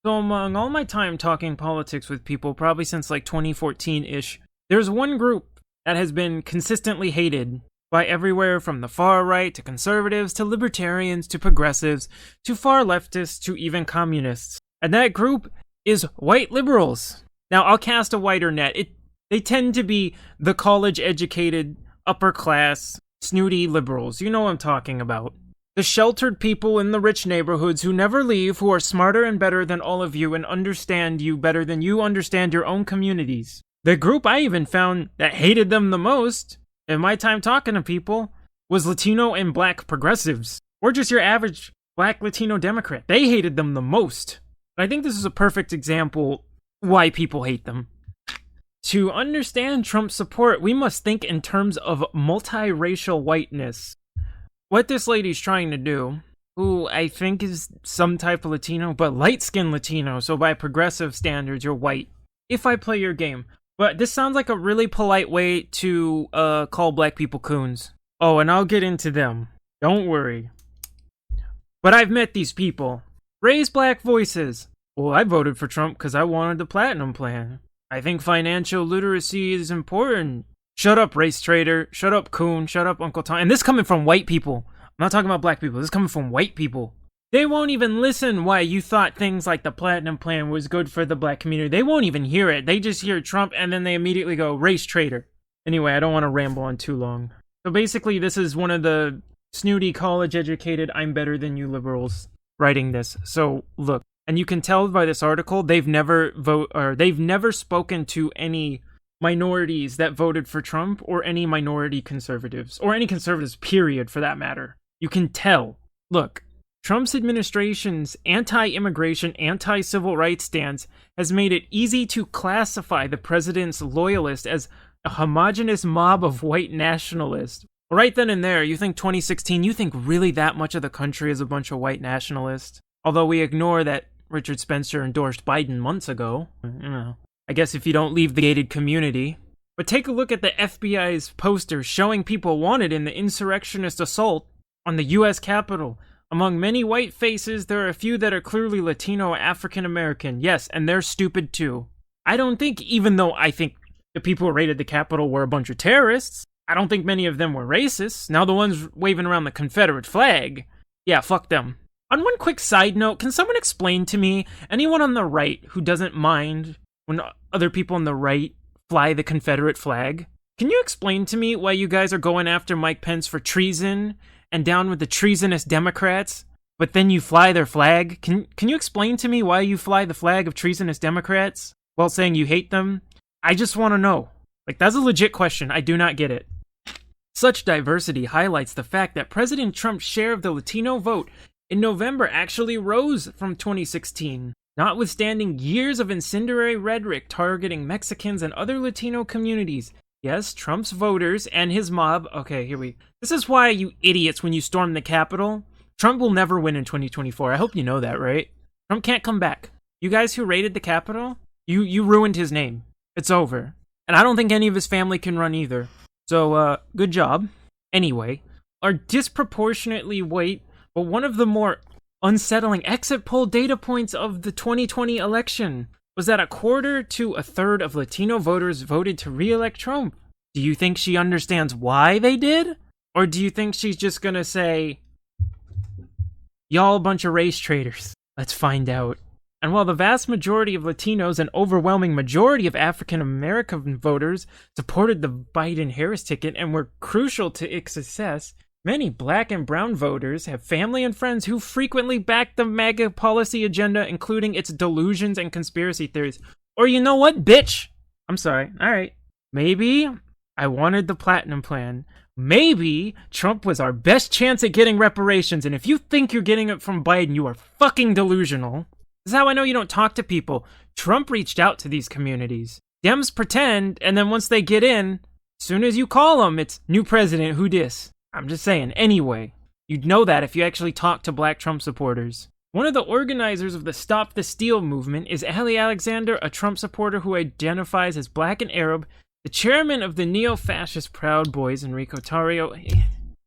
So among all my time talking politics with people, probably since like 2014-ish, there's one group that has been consistently hated by everywhere from the far right to conservatives to libertarians to progressives to far leftists to even communists. And that group is white liberals. Now, I'll cast a wider net. They tend to be the college-educated, upper-class, snooty liberals. You know what I'm talking about. The sheltered people in the rich neighborhoods who never leave, who are smarter and better than all of you and understand you better than you understand your own communities. The group I even found that hated them the most, in my time talking to people, was Latino and black progressives. Or just your average black Latino Democrat. They hated them the most. But I think this is a perfect example why people hate them. To understand Trump's support, we must think in terms of multiracial whiteness. What this lady's trying to do, who I think is some type of Latino, but light-skinned Latino, so by progressive standards, you're white, if I play your game. But this sounds like a really polite way to call black people coons. Oh, and I'll get into them. Don't worry. But I've met these people. Raise black voices. Well, I voted for Trump because I wanted the platinum plan. I think financial literacy is important. Shut up, race traitor. Shut up, coon. Shut up, Uncle Tom. And this coming from white people. I'm not talking about black people. This is coming from white people. They won't even listen why you thought things like the platinum plan was good for the black community. They won't even hear it. They just hear Trump and then they immediately go, race traitor. Anyway, I don't want to ramble on too long. So basically, this is one of the snooty, college-educated, I'm better than you liberals writing this. So look, and you can tell by this article, they've never spoken to any minorities that voted for Trump or any minority conservatives or any conservatives, period, for that matter. You can tell. Look, Trump's administration's anti-immigration, anti-civil rights stance has made it easy to classify the president's loyalists as a homogenous mob of white nationalists. Right then and there, you think 2016, you think really that much of the country is a bunch of white nationalists? Although we ignore that Richard Spencer endorsed Biden months ago. I guess if you don't leave the gated community. But take a look at the FBI's posters showing people wanted in the insurrectionist assault on the U.S. Capitol. Among many white faces, there are a few that are clearly Latino or African American. Yes, and they're stupid too. I don't think, even though I think the people who raided the Capitol were a bunch of terrorists, I don't think many of them were racists. Now the ones waving around the Confederate flag, yeah, fuck them. On one quick side note, can someone explain to me, anyone on the right who doesn't mind when other people on the right fly the Confederate flag, can you explain to me why you guys are going after Mike Pence for treason and down with the treasonous Democrats, but then you fly their flag? Can you explain to me why you fly the flag of treasonous Democrats while saying you hate them? I just want to know. Like, that's a legit question. I do not get it. Such diversity highlights the fact that President Trump's share of the Latino vote in November actually rose from 2016, notwithstanding years of incendiary rhetoric targeting Mexicans and other Latino communities. Yes, Trump's voters and his mob. Okay, this is why, you idiots, when you storm the Capitol, Trump will never win in 2024. I hope you know that, right? Trump can't come back. You guys who raided the Capitol, you ruined his name. It's over. And I don't think any of his family can run either. So, good job. Anyway, are disproportionately white, but one of the more unsettling exit poll data points of the 2020 election was that a quarter to a third of Latino voters voted to re-elect Trump. Do you think she understands why they did? Or do you think she's just gonna say, y'all a bunch of race traitors? Let's find out. And while the vast majority of Latinos and overwhelming majority of African American voters supported the Biden-Harris ticket and were crucial to its success, many black and brown voters have family and friends who frequently back the MAGA policy agenda, including its delusions and conspiracy theories. Or you know what, bitch? I'm sorry. All right. Maybe I wanted the platinum plan. Maybe Trump was our best chance at getting reparations. And if you think you're getting it from Biden, you are fucking delusional. This is how I know you don't talk to people. Trump reached out to these communities. Dems pretend, and then once they get in, as soon as you call them, it's new president, who dis? I'm just saying. Anyway, you'd know that if you actually talk to black Trump supporters. One of the organizers of the Stop the Steal movement is Ali Alexander, a Trump supporter who identifies as black and Arab, the chairman of the neo-fascist Proud Boys, Enrico Tarrio.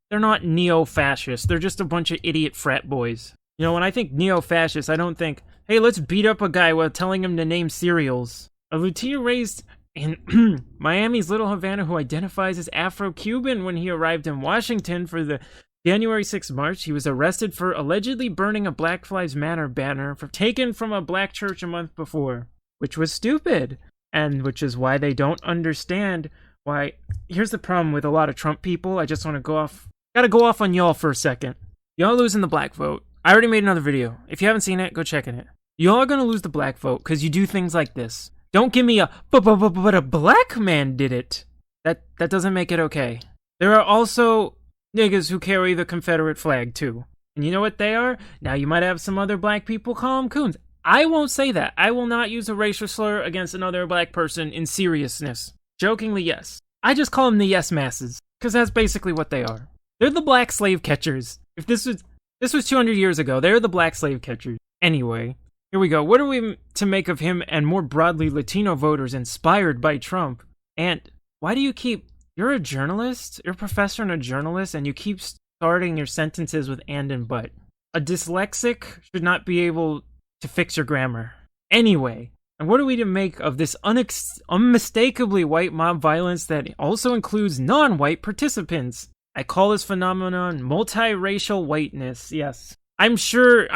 They're not neo-fascists, they're just a bunch of idiot frat boys. You know, when I think neo-fascist, I don't think, hey, let's beat up a guy while telling him to name cereals. A Latino raised in Miami's Little Havana who identifies as Afro-Cuban when he arrived in Washington for the January 6th march. He was arrested for allegedly burning a Black Lives Matter banner taken from a black church a month before, which was stupid, and which is why they don't understand why. Here's the problem with a lot of Trump people. I just want to gotta go off on y'all for a second. Y'all losing the black vote. I already made another video. If you haven't seen it, go check it. Y'all are gonna lose the black vote because you do things like this. Don't give me but a black man did it. That doesn't make it okay. There are also niggas who carry the Confederate flag too. And you know what they are? Now you might have some other black people call them coons. I won't say that. I will not use a racial slur against another black person in seriousness. Jokingly, yes. I just call them the yes masses, because that's basically what they are. They're the black slave catchers. If this was 200 years ago, they're the black slave catchers. Anyway, here we go. What are we to make of him and more broadly Latino voters inspired by Trump? And why do you keep... You're a journalist? You're a professor and a journalist, and you keep starting your sentences with and but. A dyslexic should not be able to fix your grammar. Anyway, and what are we to make of this unmistakably white mob violence that also includes non-white participants? I call this phenomenon multiracial whiteness. Yes. I'm sure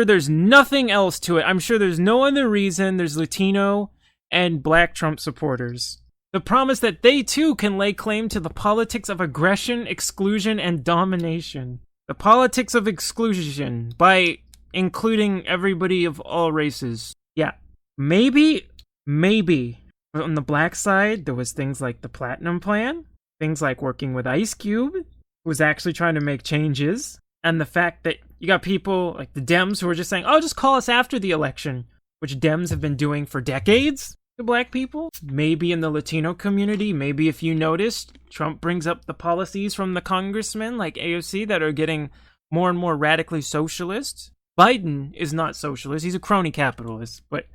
there's nothing else to it. I'm sure there's no other reason there's Latino and black Trump supporters. The promise that they too can lay claim to the politics of aggression, exclusion, and domination. The politics of exclusion by including everybody of all races. Yeah. Maybe on the black side, there was things like the Platinum Plan, things like working with Ice Cube, who was actually trying to make changes, and the fact that you got people like the Dems who are just saying, oh, just call us after the election, which Dems have been doing for decades to black people. Maybe in the Latino community, maybe if you noticed, Trump brings up the policies from the congressmen like AOC that are getting more and more radically socialist. Biden is not socialist, he's a crony capitalist, but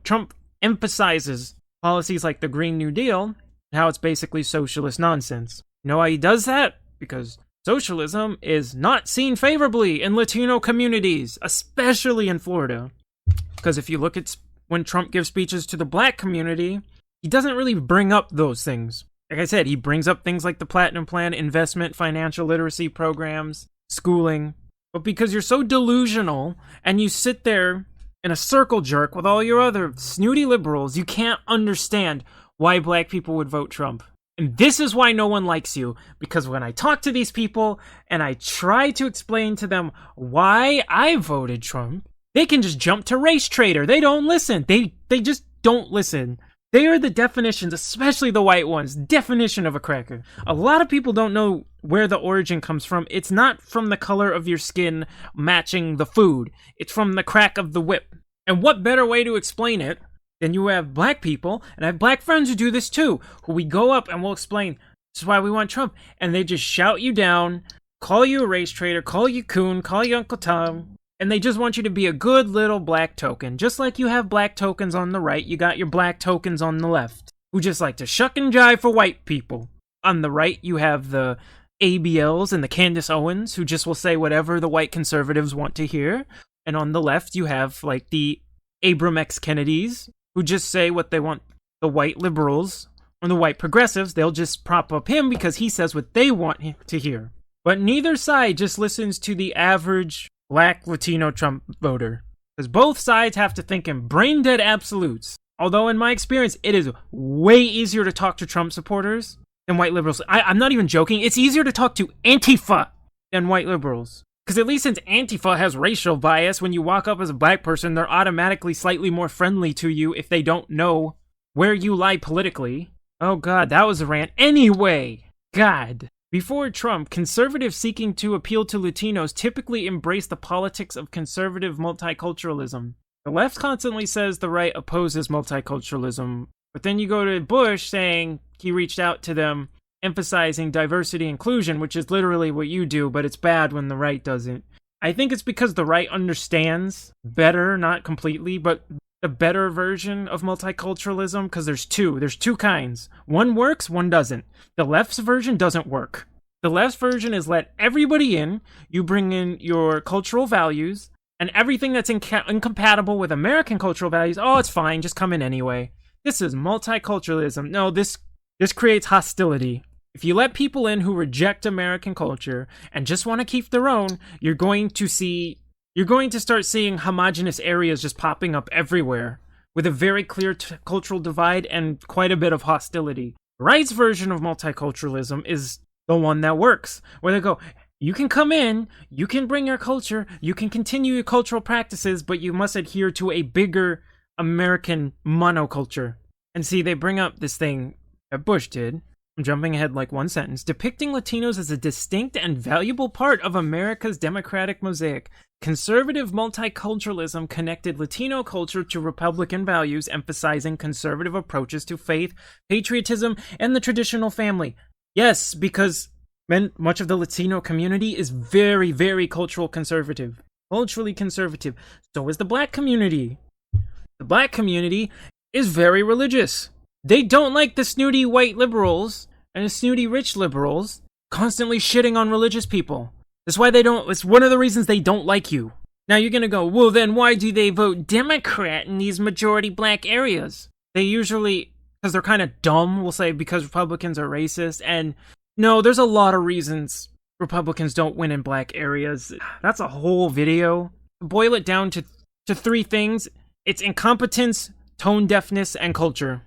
Trump emphasizes policies like the Green New Deal and how it's basically socialist nonsense. You know why he does that? Because socialism is not seen favorably in Latino communities, especially in Florida. Because if you look at when Trump gives speeches to the black community, he doesn't really bring up those things. Like I said, he brings up things like the Platinum Plan, investment, financial literacy programs, schooling. But because you're so delusional and you sit there in a circle jerk with all your other snooty liberals, you can't understand why black people would vote Trump. And this is why no one likes you, because when I talk to these people and I try to explain to them why I voted Trump, they can just jump to race traitor. They don't listen. They just don't listen. They are the definitions, especially the white ones, definition of a cracker. A lot of people don't know where the origin comes from. It's not from the color of your skin matching the food. It's from the crack of the whip. And what better way to explain it than you have black people, and I have black friends who do this too, who we go up and we'll explain, this is why we want Trump. And they just shout you down, call you a race traitor, call you coon, call you Uncle Tom. And they just want you to be a good little black token. Just like you have black tokens on the right, you got your black tokens on the left, who just like to shuck and jive for white people. On the right, you have the ABLs and the Candace Owens, who just will say whatever the white conservatives want to hear. And on the left, you have like the Abram X Kennedys, who just say what they want the white liberals or the white progressives. They'll just prop up him because he says what they want to hear. But neither side just listens to the average black Latino Trump voter, because both sides have to think in brain dead absolutes. Although in my experience, it is way easier to talk to Trump supporters than white liberals. I'm not even joking. It's easier to talk to Antifa than white liberals. Because at least since Antifa has racial bias, when you walk up as a black person, they're automatically slightly more friendly to you if they don't know where you lie politically. Oh god, that was a rant. Anyway, god. Before Trump, conservatives seeking to appeal to Latinos typically embrace the politics of conservative multiculturalism. The left constantly says the right opposes multiculturalism, but then you go to Bush saying he reached out to them, emphasizing diversity inclusion, which is literally what you do, but it's bad when the right doesn't. I think it's because the right understands better, not completely, but the better version of multiculturalism, because there's two kinds. One works, one doesn't. The left's version doesn't work. The left's version is let everybody in, you bring in your cultural values, and everything that's incompatible with American cultural values, oh, it's fine, just come in anyway. This is multiculturalism. No, this creates hostility. If you let people in who reject American culture and just want to keep their own, you're going to start seeing homogenous areas just popping up everywhere with a very clear cultural divide and quite a bit of hostility. The right's version of multiculturalism is the one that works, where they go, you can come in, you can bring your culture, you can continue your cultural practices, but you must adhere to a bigger American monoculture. And see, they bring up this thing that Bush did. I'm jumping ahead like one sentence. Depicting Latinos as a distinct and valuable part of America's democratic mosaic. Conservative multiculturalism connected Latino culture to Republican values, emphasizing conservative approaches to faith, patriotism, and the traditional family. Yes, because much of the Latino community is very, very culturally conservative. So is the black community. The black community is very religious. They don't like the snooty white liberals and the snooty rich liberals constantly shitting on religious people. That's why it's one of the reasons they don't like you. Now you're gonna go, well then why do they vote Democrat in these majority black areas? They usually, because they're kind of dumb, we'll say because Republicans are racist, and no, there's a lot of reasons Republicans don't win in black areas. That's a whole video. Boil it down to three things. It's incompetence, tone deafness, and culture.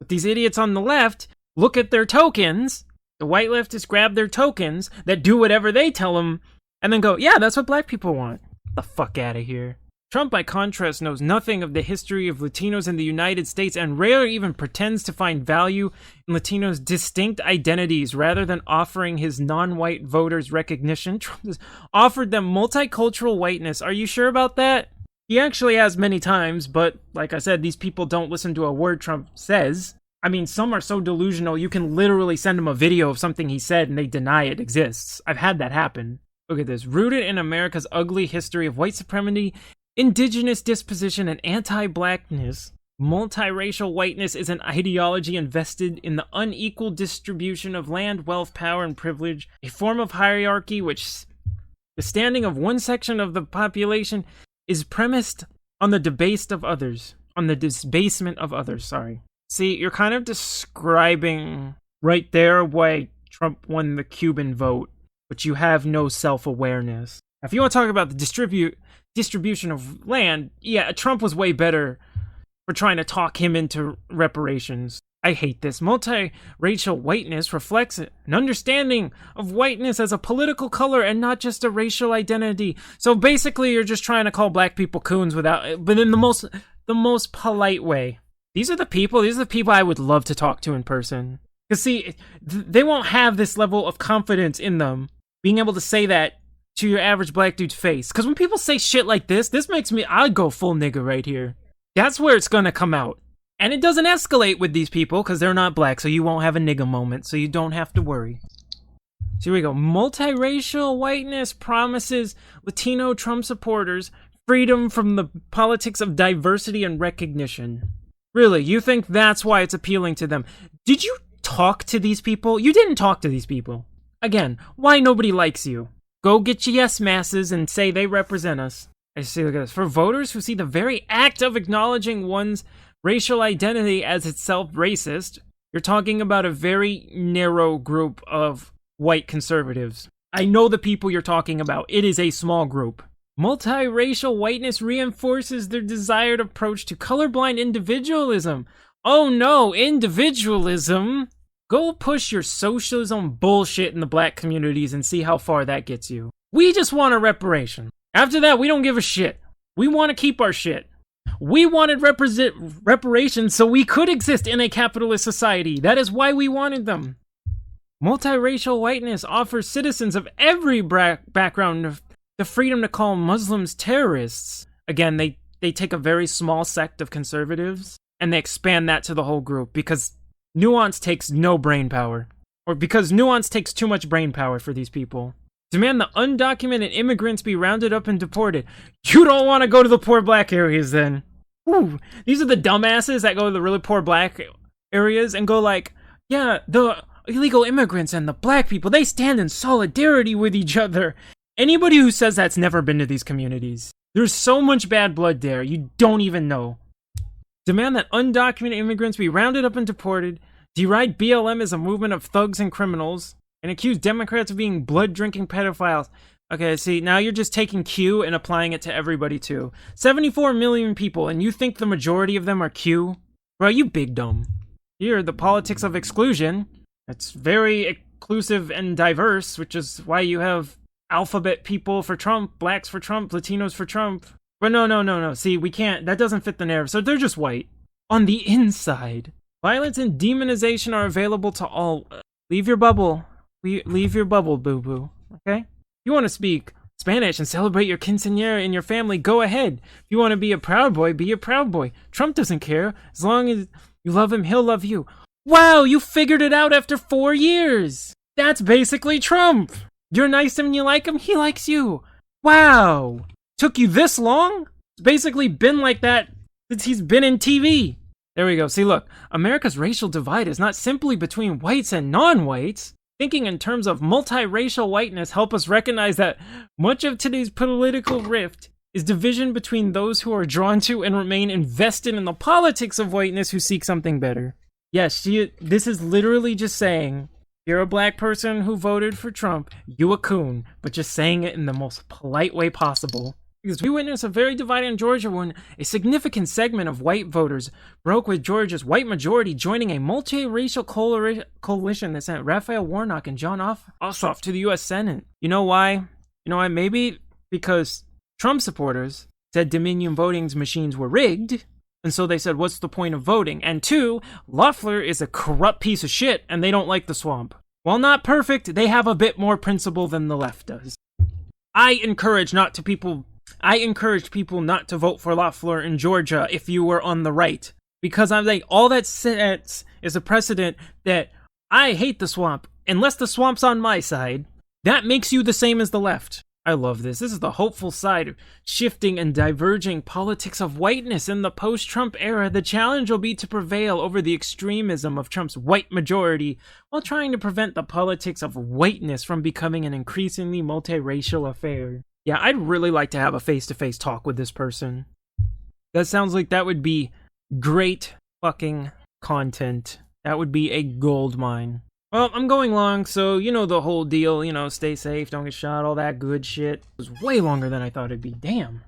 But these idiots on the left look at their tokens. The white leftists grab their tokens that do whatever they tell them and then go, yeah, that's what black people want. Get the fuck out of here. Trump, by contrast, knows nothing of the history of Latinos in the United States and rarely even pretends to find value in Latinos' distinct identities. Rather than offering his non-white voters recognition, Trump has offered them multicultural whiteness. Are you sure about that? He actually has many times, but like I said, these people don't listen to a word Trump says. I mean, some are so delusional, you can literally send them a video of something he said and they deny it exists. I've had that happen. Look at this. Rooted in America's ugly history of white supremacy, indigenous disposition, and anti-blackness, multiracial whiteness is an ideology invested in the unequal distribution of land, wealth, power, and privilege, a form of hierarchy which the standing of one section of the population is premised on the debasement of others. See, you're kind of describing right there why Trump won the Cuban vote, but you have no self-awareness. If you want to talk about the distribution of land, yeah, Trump was way better for trying to talk him into reparations. I hate this. Multiracial whiteness reflects an understanding of whiteness as a political color and not just a racial identity. So basically, you're just trying to call black people coons but in the most polite way. These are the people I would love to talk to in person. Because see, they won't have this level of confidence in them, being able to say that to your average black dude's face. Because when people say shit like this makes me, I'd go full nigga right here. That's where it's gonna come out. And it doesn't escalate with these people because they're not black, so you won't have a nigga moment, so you don't have to worry. So here we go. Multiracial whiteness promises Latino Trump supporters freedom from the politics of diversity and recognition. Really, you think that's why it's appealing to them? Did you talk to these people? You didn't talk to these people. Again, why nobody likes you? Go get your yes masses and say they represent us. I see, look at this. For voters who see the very act of acknowledging one's racial identity as itself racist, you're talking about a very narrow group of white conservatives. I know the people you're talking about. It is a small group. Multiracial whiteness reinforces their desired approach to colorblind individualism. Oh no, individualism! Go push your socialism bullshit in the black communities and see how far that gets you. We just want a reparation. After that, we don't give a shit. We want to keep our shit. We wanted reparations so we could exist in a capitalist society. That is why we wanted them. Multiracial whiteness offers citizens of every background the freedom to call Muslims terrorists. Again, they take a very small sect of conservatives and they expand that to the whole group because nuance takes no brain power. Or because nuance takes too much brain power for these people. Demand the undocumented immigrants be rounded up and deported. You don't want to go to the poor black areas then. Ooh, these are the dumbasses that go to the really poor black areas and go like, yeah, illegal immigrants and the black people, they stand in solidarity with each other. Anybody who says that's never been to these communities. There's so much bad blood there, you don't even know. Demand that undocumented immigrants be rounded up and deported. Deride BLM as a movement of thugs and criminals. And accuse Democrats of being blood-drinking pedophiles. Okay, see, now you're just taking Q and applying it to everybody too. 74 million people, and you think the majority of them are Q? Bro, you big dumb. Here, the politics of exclusion. It's very inclusive and diverse, which is why you have alphabet people for Trump, blacks for Trump, Latinos for Trump. But no. See, we can't. That doesn't fit the narrative. So they're just white. On the inside, violence and demonization are available to all. Leave your bubble. Leave your bubble, boo-boo. Okay? You want to speak Spanish and celebrate your quinceañera in your family, go ahead. If you want to be a Proud Boy, be a Proud Boy. Trump doesn't care. As long as you love him, he'll love you. Wow, you figured it out after 4 years. That's basically Trump. You're nice to him and you like him, he likes you. Wow. Took you this long? It's basically been like that since he's been in TV. There we go. See, look, America's racial divide is not simply between whites and non-whites. Thinking in terms of multiracial whiteness help us recognize that much of today's political rift is division between those who are drawn to and remain invested in the politics of whiteness who seek something better. Yes, this is literally just saying, you're a black person who voted for Trump, you a coon, but just saying it in the most polite way possible. Because we witnessed a very divided in Georgia when a significant segment of white voters broke with Georgia's white majority, joining a multiracial coalition that sent Raphael Warnock and John Ossoff to the U.S. Senate. You know why? You know why? Maybe because Trump supporters said Dominion voting's machines were rigged, and so they said, what's the point of voting? And two, Loeffler is a corrupt piece of shit, and they don't like the swamp. While not perfect, they have a bit more principle than the left does. I encouraged people not to vote for Loeffler in Georgia if you were on the right. Because I'm like, all that sets is a precedent that I hate the swamp. Unless the swamp's on my side, that makes you the same as the left. I love this. This is the hopeful side of shifting and diverging politics of whiteness in the post-Trump era. The challenge will be to prevail over the extremism of Trump's white majority while trying to prevent the politics of whiteness from becoming an increasingly multiracial affair. Yeah, I'd really like to have a face-to-face talk with this person. That sounds like that would be great fucking content. That would be a gold mine. Well, I'm going long, so you know the whole deal. You know, stay safe, don't get shot, all that good shit. It was way longer than I thought it'd be. Damn.